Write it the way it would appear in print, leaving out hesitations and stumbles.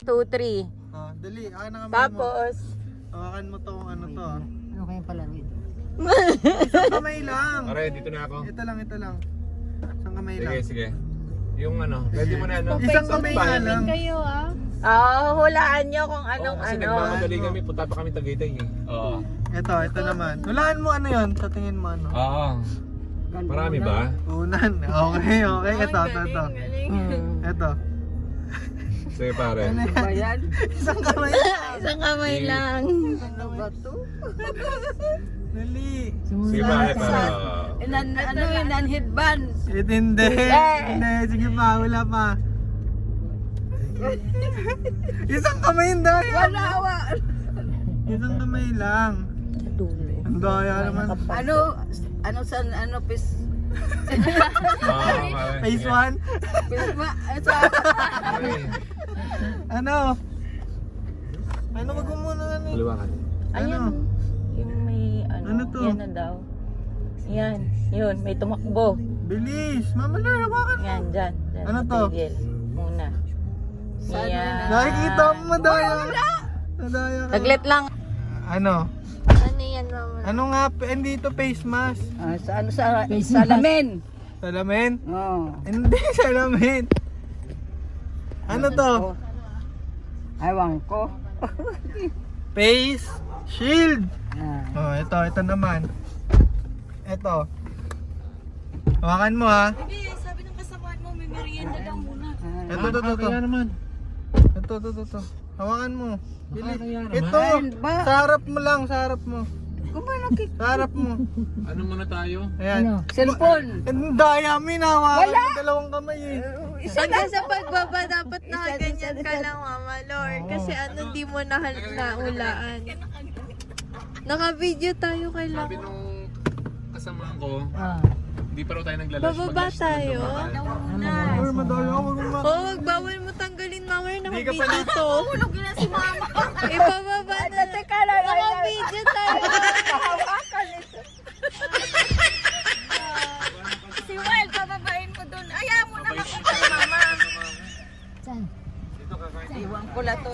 2, 3. Oh, dali. Akin na kamay mo. Tapos, Hawakan mo tong ano to. Ano kayang palaro ito? Isang kamay lang. Pare, dito na ako. Ito lang, ito lang. Isang kamay lang. Sige, sige. Yung ano, pwede mo na ano. Isang kamay nga lang. Kayo hulaan nyo kung anong Kasi ano. nagmamadali kami, punta pa kami Tagaytay eh. Oo. Ito naman. Hulaan mo ano yun? Sa tingin mo ano? Oo. Marami ba? Unan. Okay, okay. Ito. Ito. Sige pare. Ano Ba yan? yan? Isang kamay. Isang kamay lang. Ano ba ito? Dali. Sige pare, para. Ano yun? Headband. Hindi. Hindi. Sige pa. Wala pa. Isang kamay yung daya. Wala. Isang kamay lang. Ang daya naman. Ano pis? Oo, pare. Phase 1. Pare. Ano? Ano wag mo muna ano? Luwakan. Ayan. Yung may ano. Ano to? Yan na daw. Yan. Yun. May tumakbo. Bilis. Mamala, hawakan mo. Yan. Dyan. Ano sa to? tigil. Muna. Yan. Nakikita mo madaya. Madaya ka. Saglit lang. Ano? Ano yan, mama? Ano nga? Hindi ito face mask. Salamin. Salamin? Oo. Hindi, salamin. Ano to? Aywan ko. Face shield. Ah. Oh, ito naman. Ito. Hawakan mo ha. Hindi, sabi ng kasamaan mo, may merienda daw muna. Ito. Kaya naman. Ito. Hawakan mo. Bilis. Nakakaya naman. Ito. Ayun ba? Sa harap mo lang, sa harap mo. Sa harap mo. Ano muna tayo? Ayan. Cellphone. Ang daya, minawakan yung dalawang kamay eh. Hanggang sa pagbaba, dapat nakaganyan ka lang, Mama Lord. Kasi ano, di mo naulaan. Naka-video tayo kay Sabi Lang. nung kasama ko, Ah. hindi pa raw tayo naglalas. Bababa tayo. Ay, madaya. Huwag mo Oo, wag bawal mo tanggalin, Mama. Hindi ka pa Naka-video to. Hulog na si Mama. Ibababa na. Naka-video tayo. Si Well, pababain mo dun. Ayaw mo na makita, Mama. Iwan ko lang to.